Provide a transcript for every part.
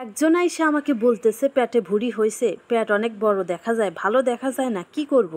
একজন আইসা আমাকে বলতেছে পেটে ভুঁড়ি হয়েছে, পেট অনেক বড় দেখা যায়, ভালো দেখা যায় না, কি করব।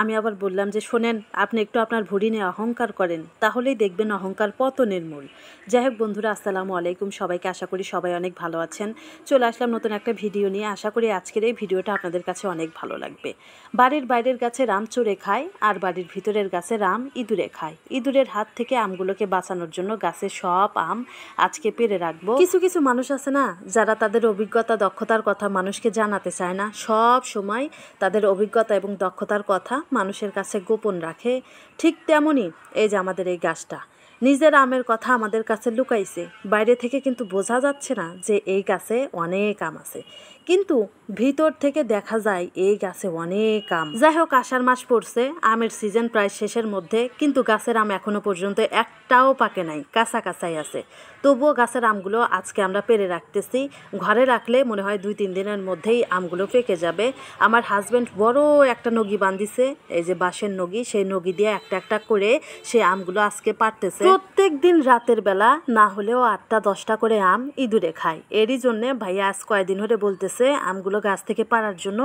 আমি আবার বললাম যে শোনেন, আপনি একটু আপনার ভুঁড়ি নিয়ে অহংকার করেন, তাহলেই দেখবেন অহংকার পতনের মূল। যাই হোক বন্ধুরা, আসসালামু আলাইকুম সবাইকে, আশা করি সবাই অনেক ভালো আছেন। চলে আসলাম নতুন একটা ভিডিও নিয়ে। আশা করি আজকের এই ভিডিওটা আপনাদের কাছে অনেক ভালো লাগবে। বাড়ির বাইরের গাছে রাম চড়ে খায়, আর বাড়ির ভিতরের গাছে রাম ইঁদুরে খায়। ইঁদুরের হাত থেকে আমগুলোকে বাঁচানোর জন্য গাছের সব আম আজকে পেড়ে রাখবো। কিছু কিছু মানুষ আছে না, যারা তাদের অভিজ্ঞতা দক্ষতার কথা মানুষকে জানাতে চায় না, সব সময় তাদের অভিজ্ঞতা এবং দক্ষতার কথা মানুষের কাছে গোপন রাখে। ঠিক তেমনই এই যে আমাদের এই গাছটা নিজের আমের কথা আমাদের কাছে লুকাইছে। বাইরে থেকে কিন্তু বোঝা যাচ্ছে না যে এই গাছে অনেক আম আছে, কিন্তু ভিতর থেকে দেখা যায় এই গাছে অনেক আম। যাই হোক, আষাঢ় মাস পড়ছে, আমের সিজন প্রায় শেষের মধ্যে, কিন্তু গাছের আম এখনো পর্যন্ত একটাও পাকে নাই, কাঁচা কাঁচাই আছে। তবুও গাছের আমগুলো আজকে আমরা পেড়ে রাখতেছি। ঘরে রাখলে মনে হয় 2-3 দিনের মধ্যেই আমগুলো পেকে যাবে। আমার হাজব্যান্ড বড় একটা নগি বাঁধিছে, এই যে বাঁশের নগি, সেই নগি দিয়ে একটা একটা করে সে আমগুলো আজকে পাড়তেছে। প্রত্যেক দিন রাতের বেলা না হলেও 8টা-10টা করে আম ইঁদুরে খায়। এরই জন্যে ভাইয়া আজ কয়েকদিন ধরে বলতেছে আমগুলো গাছ থেকে পাড়ার জন্য,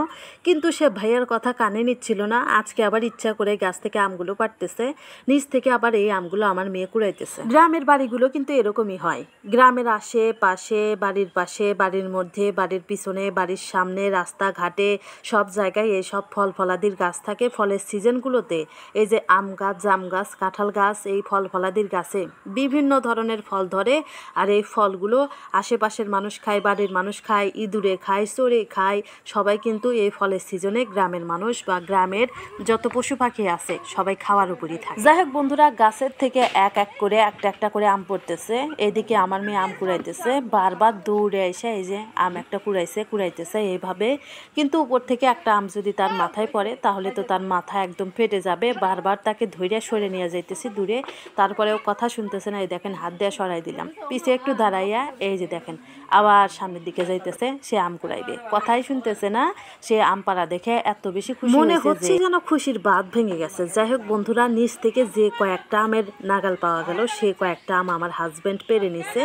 কিন্তু সে ভাইয়ার কথা কানে নিচ্ছিল না। আজকে আবার ইচ্ছা করে গাছ থেকে আমগুলো পাড়তেছে, নিচ থেকে আবার এই আমগুলো আমার মেয়ে কুড়াইতেছে। গ্রামের বাড়িগুলো কিন্তু এরকমই হয়। গ্রামের আশেপাশে, বাড়ির পাশে, বাড়ির মধ্যে, বাড়ির পিছনে, বাড়ির সামনে, রাস্তাঘাটে সব জায়গায় এইসব ফল ফলাদির গাছ থাকে। ফলের সিজনগুলোতে এই যে আম গাছ, জাম গাছ, কাঁঠাল গাছ, এই ফল ফলাদির গাছে বিভিন্ন ধরনের ফল ধরে। আর এই ফলগুলো আশেপাশের মানুষ খায়, বাড়ির মানুষ খায়, ইঁদুরে খায়, চোরে খায়। সবাই কিন্তু এই ফলের সিজনে গ্রামের মানুষ বা গ্রামের যত পশু পাখি আছে সবাই খাওয়ার উপরই থাকে। যাই হোক বন্ধুরা, গাছের থেকে এক এক করে একটা একটা করে আম পড়তেছে। এদিকে আমার মেয়ে আম কুড়াইতেছে, বারবার দৌড়ে এসে এই যে আম একটা কুড়াইতেছে এইভাবে। কিন্তু উপর থেকে একটা আম যদি তার মাথায় পড়ে তাহলে তো তার মাথা একদম ফেটে যাবে। বারবার তাকে ধৈর্য সরে নিয়ে যাইতেছি দূরে, তারপরেও কথা শুনতেছে না। এই দেখেন, হাত দিয়ে সরাই দিলাম, পিছে একটু দাঁড়াইয়া এই যে দেখেন আবার সামনের দিকে যাইতেছে, সে আম কুড়াইবে, কথাই শুনতেছে না। সে আম পাড়া দেখে এত বেশি খুশি মনে হচ্ছে যেন খুশির বাঁধ ভেঙে গেছে। যাই হোক বন্ধুরা, নিচ থেকে যে কয়েকটা আমের নাগাল পাওয়া গেল সে কয়েকটা আম আমার হাজব্যান্ড পেড়ে নিছে,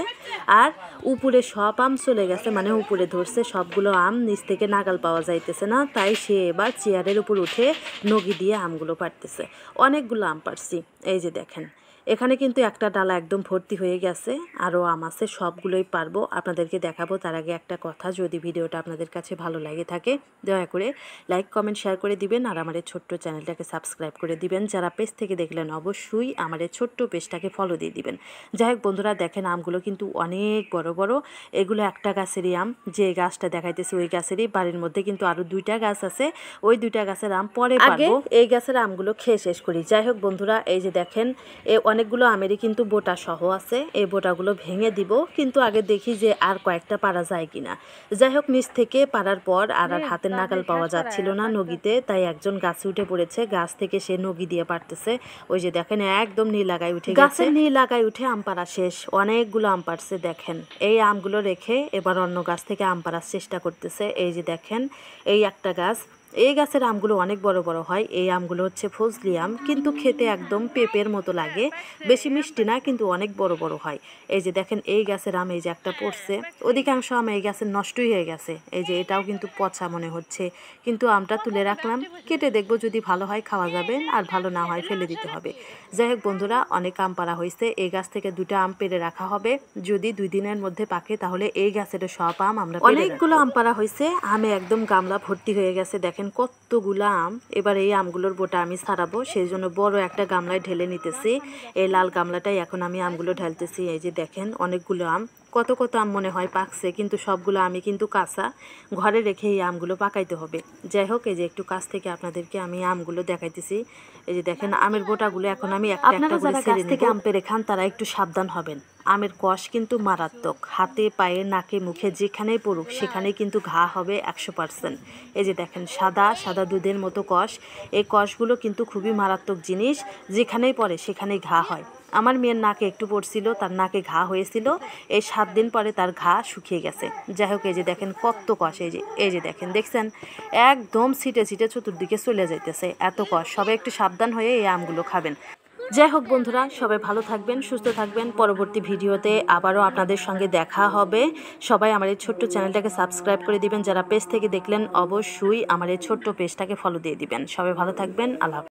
আর উপরে সব আম চলে গেছে, মানে উপরে ধরছে সবগুলো আম, নিচ থেকে নাগাল পাওয়া যাইতেছে না। তাই সে এবার চেয়ারের উপর উঠে নগি দিয়ে আমগুলো পাড়তেছে। অনেকগুলো আম পাড়ছি, এই যে দেখেন এখানে কিন্তু একটা ডালা একদম ভর্তি হয়ে গেছে, আরও আম আছে, সবগুলোই পারবো, আপনাদেরকে দেখাবো। তার আগে একটা কথা, যদি ভিডিওটা আপনাদের কাছে ভালো লাগে থাকে দয়া করে লাইক, কমেন্ট, শেয়ার করে দিবেন, আর আমার এই ছোট্ট চ্যানেলটাকে সাবস্ক্রাইব করে দিবেন। যারা পেজ থেকে দেখলেন অবশ্যই আমার এই ছোট্ট পেজটাকে ফলো দিয়ে দিবেন। যাই হোক বন্ধুরা, দেখেন আমগুলো কিন্তু অনেক বড় বড়। এগুলো একটা গাছেরই আম, যে গাছটা দেখাইতেছে ওই গাছেরই। বাড়ির মধ্যে কিন্তু আরও 2টা গাছ আছে, ওই 2টা গাছের আম পরে পারবো। এই গাছের আমগুলো খেয়ে শেষ করি। যাই হোক বন্ধুরা, এই যে দেখেন অনেকগুলো আমেরই কিন্তু বোটা সহ আছে, এই বোটাগুলো ভেঙে দিব, কিন্তু আগে দেখি যে আর কয়েকটা পারা যায় কিনা। যাই হোক, নিচ থেকে পারার পর আর হাতের নাগাল পাওয়া যাচ্ছিল না নগিতে, তাই একজন গাছে উঠে পড়েছে, গাছ থেকে সে নগি দিয়ে পারতেছে। ওই যে দেখেন একদম নীলাগায় উঠে গেছে, গাছের নীলাগায় উঠে আম পাড়া শেষ। অনেকগুলো আম পাড়ছে দেখেন। এই আমগুলো রেখে এবার অন্য গাছ থেকে আম পাড়ার চেষ্টা করতেছে। এই যে দেখেন, এই একটা গাছ, এই গাছের আমগুলো অনেক বড় বড় হয়। এই আমগুলো হচ্ছে ফজলি আম, কিন্তু খেতে একদম পেঁপের মতো লাগে, বেশি মিষ্টি না, কিন্তু অনেক বড় বড় হয়। এই যে দেখেন এই গাছের আম, এই যে একটা পড়ছে। অধিকাংশ আম এই গাছের নষ্টই হয়ে গেছে, এই যে এটাও কিন্তু পচা মনে হচ্ছে, কিন্তু আমটা তুলে রাখলাম, কেটে দেখবো, যদি ভালো হয় খাওয়া যাবে, আর ভালো না হয় ফেলে দিতে হবে। যাই হোক বন্ধুরা, অনেক আম পাড়া হয়েছে, এই গাছ থেকে 2টা আম পেড়ে রাখা হবে। যদি 2 দিনের মধ্যে পাকে তাহলে এই গাছের সব আম আমরা, অনেকগুলো আম পাড়া হয়েছে, আমে একদম গামলা ভর্তি হয়ে গেছে। দেখেন কতগুলো আম। এবার এই আমগুলোর বোটা আমি ছাড়াবো, সেই জন্য বড় একটা গামলায় ঢেলে নিতেছি। এই লাল গামলাটাই এখন আমি আমগুলো ঢালতেছি। এই যে দেখেন অনেকগুলো আম, কত কত আম মনে হয় পাকছে, কিন্তু সবগুলো আমি কিন্তু কাঁচা, ঘরে রেখে এই আমগুলো পাকাইতে হবে। যাই হোক, এই যে একটু কাছ থেকে আপনাদেরকে আমি আমগুলো দেখাইতেছি। এই যে দেখেন আমের বোটাগুলো এখন আমি একটা একটা করে ছেড়ে নিব। আম পেড়ে খান তারা একটু সাবধান হবেন, আমের কষ কিন্তু মারাত্মক, হাতে পায়ে নাকে মুখে যেখানেই পড়ুক সেখানেই কিন্তু ঘা হবে 100%। এই যে দেখেন সাদা সাদা দুধের মতো কষ, এই কষগুলো কিন্তু খুবই মারাত্মক জিনিস, যেখানেই পড়ে সেখানেই ঘা হয়। আমার মেয়ের নাকে একটু পড়ছিল, তার নাকে ঘা হয়েছিল, এই 7 দিন পরে তার ঘা শুকিয়ে গেছে। যাই হোক, এই যে দেখেন কত কষ, এই যে দেখেন, দেখছেন একদম ছিটে ছিটে চতুর্দিকে চলে যাইতেছে, এত কষ। সবাই একটু সাবধান হয়ে এই আমগুলো খাবেন। যাই হোক বন্ধুরা, সবাই ভালো থাকবেন, সুস্থ থাকবেন। পরবর্তী ভিডিওতে আবারও আপনাদের সঙ্গে দেখা হবে। সবাই আমার এই ছোট্ট চ্যানেলটাকে সাবস্ক্রাইব করে দিবেন। যারা পেজ থেকে দেখলেন অবশ্যই আমার এই ছোট্ট পেজটাকে ফলো দিয়ে দিবেন। সবাই ভালো থাকবেন। আল্লাহ হাফেজ।